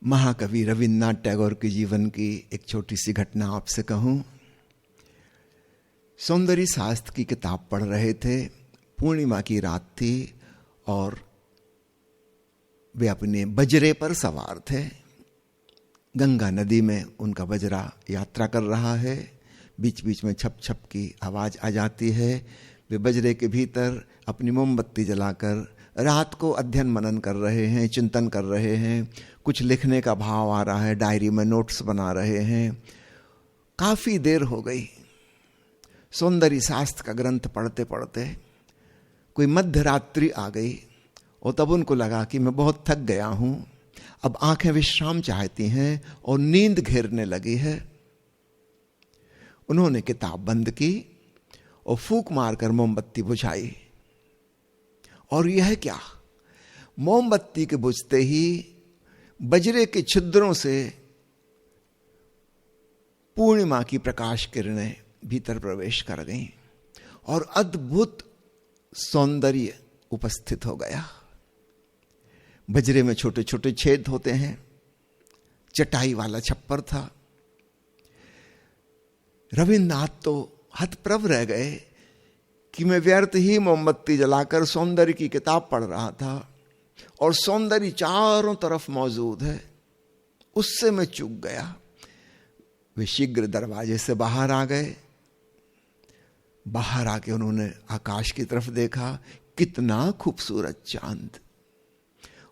महाकवि रविन्द्रनाथ टैगोर के जीवन की एक छोटी सी घटना आपसे कहूं। सौंदर्य शास्त्र की किताब पढ़ रहे थे। पूर्णिमा की रात थी और वे अपने बजरे पर सवार थे। गंगा नदी में उनका बजरा यात्रा कर रहा है। बीच बीच में छप छप की आवाज आ जाती है। वे बजरे के भीतर अपनी मोमबत्ती जलाकर रात को अध्ययन मनन कर रहे हैं, चिंतन कर रहे हैं। कुछ लिखने का भाव आ रहा है, डायरी में नोट्स बना रहे हैं। काफी देर हो गई। सौंदर्य शास्त्र का ग्रंथ पढ़ते पढ़ते कोई मध्य रात्रि आ गई और तब उनको लगा कि मैं बहुत थक गया हूं, अब आंखें विश्राम चाहती हैं और नींद घेरने लगी है। उन्होंने किताब बंद की और फूंक मारकर मोमबत्ती बुझाई। और यह क्या, मोमबत्ती के बुझते ही बजरे के छिद्रों से पूर्णिमा की प्रकाश किरणें भीतर प्रवेश कर गईं और अद्भुत सौंदर्य उपस्थित हो गया। बजरे में छोटे छोटे छेद होते हैं। चटाई वाला छप्पर था। रविन्द्रनाथ तो हतप्रभ रह गए कि मैं व्यर्थ ही मोमबत्ती जलाकर सौंदर्य की किताब पढ़ रहा था और सौंदर्य चारों तरफ मौजूद है, उससे मैं चूक गया। वे शीघ्र दरवाजे से बाहर आ गए। बाहर आके उन्होंने आकाश की तरफ देखा। कितना खूबसूरत चांद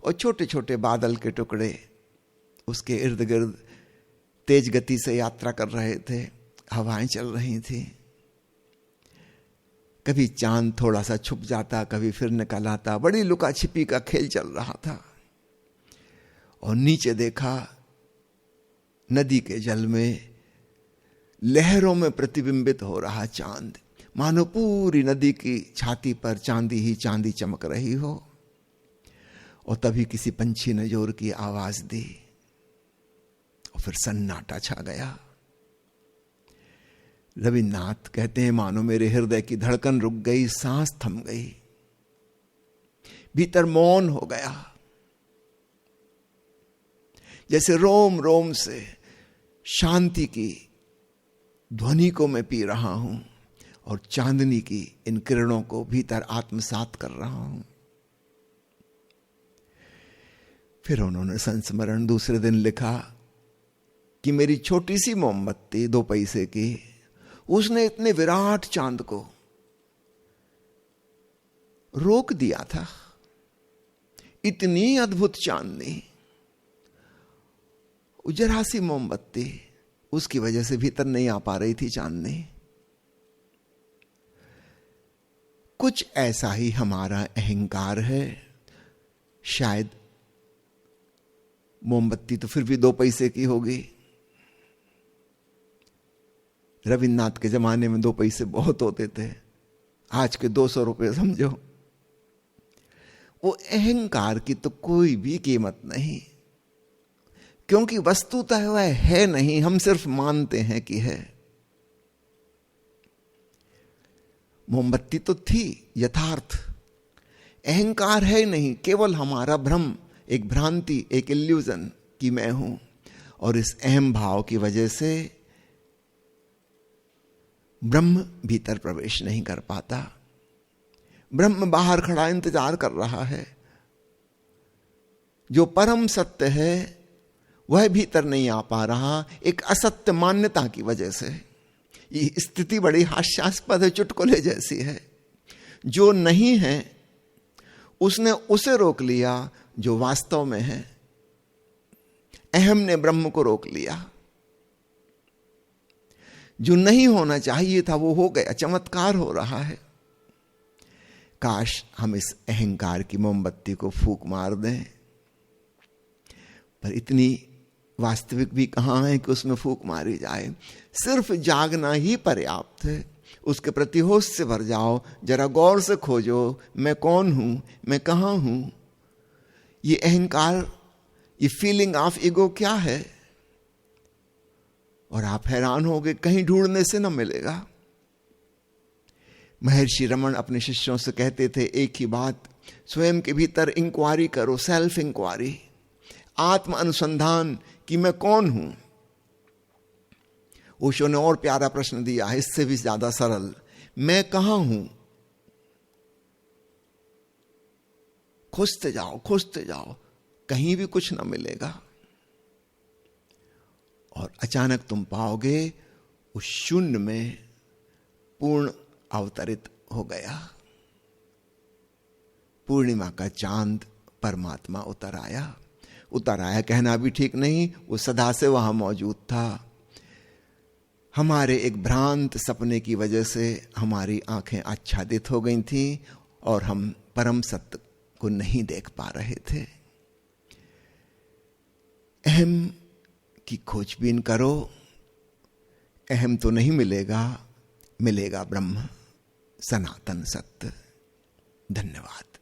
और छोटे छोटे बादल के टुकड़े उसके इर्द गिर्द तेज गति से यात्रा कर रहे थे। हवाएं चल रही थी। कभी चांद थोड़ा सा छुप जाता, कभी फिर निकल आता। बड़ी लुका छिपी का खेल चल रहा था। और नीचे देखा, नदी के जल में लहरों में प्रतिबिंबित हो रहा चांद, मानो पूरी नदी की छाती पर चांदी ही चांदी चमक रही हो। और तभी किसी पंछी ने जोर की आवाज दी और फिर सन्नाटा छा गया। रविन्द्रनाथ कहते हैं, मानो मेरे हृदय की धड़कन रुक गई, सांस थम गई, भीतर मौन हो गया। जैसे रोम रोम से शांति की ध्वनि को मैं पी रहा हूं और चांदनी की इन किरणों को भीतर आत्मसात कर रहा हूं। फिर उन्होंने संस्मरण दूसरे दिन लिखा कि मेरी छोटी सी मोमबत्ती 2 पैसे की, उसने इतने विराट चांद को रोक दिया था। इतनी अद्भुत चांदनी, जरा सी मोमबत्ती, उसकी वजह से भीतर नहीं आ पा रही थी चांदनी। कुछ ऐसा ही हमारा अहंकार है। शायद मोमबत्ती तो फिर भी 2 पैसे की होगी। रविन्द्रनाथ के जमाने में 2 पैसे बहुत होते थे। आज के 200 रुपये समझो। वो अहंकार की तो कोई भी कीमत नहीं, क्योंकि वस्तुतः वह है नहीं, हम सिर्फ मानते हैं कि है। मोमबत्ती तो थी यथार्थ, अहंकार है नहीं, केवल हमारा भ्रम, एक भ्रांति, एक इल्यूजन कि मैं हूं। और इस अहम भाव की वजह से ब्रह्म भीतर प्रवेश नहीं कर पाता। ब्रह्म बाहर खड़ा इंतजार कर रहा है। जो परम सत्य है वह भीतर नहीं आ पा रहा, एक असत्य मान्यता की वजह से। ये स्थिति बड़ी हास्यास्पद है, चुटकुले जैसी है। जो नहीं है उसने उसे रोक लिया जो वास्तव में है। अहम ने ब्रह्म को रोक लिया। जो नहीं होना चाहिए था वो हो गया। चमत्कार हो रहा है। काश हम इस अहंकार की मोमबत्ती को फूंक मार दें, पर इतनी वास्तविक भी कहां है कि उसमें फूंक मारी जाए। सिर्फ जागना ही पर्याप्त है। उसके प्रति होश से भर जाओ, जरा गौर से खोजो, मैं कौन हूं, मैं कहां हूं। ये अहंकार, ये फीलिंग ऑफ ईगो क्या है? और आप हैरान होगे, कहीं ढूंढने से न मिलेगा। महर्षि रमन अपने शिष्यों से कहते थे एक ही बात, स्वयं के भीतर इंक्वायरी करो, सेल्फ इंक्वायरी। आत्म अनुसंधान कि मैं कौन हूं। ओशो ने और प्यारा प्रश्न दिया है, इससे भी ज्यादा सरल, मैं कहां हूं। खोजते जाओ, कहीं भी कुछ ना मिलेगा, और अचानक तुम पाओगे उस शून्य में पूर्ण अवतरित हो गया। पूर्णिमा का चांद परमात्मा उतर आया कहना भी ठीक नहीं, वो सदा से वहां मौजूद था। हमारे एक भ्रांत सपने की वजह से हमारी आंखें आच्छादित हो गई थी और हम परम सत्य को नहीं देख पा रहे थे। अहम की खोजबीन करो, अहम तो नहीं मिलेगा, मिलेगा ब्रह्म सनातन सत्य। धन्यवाद।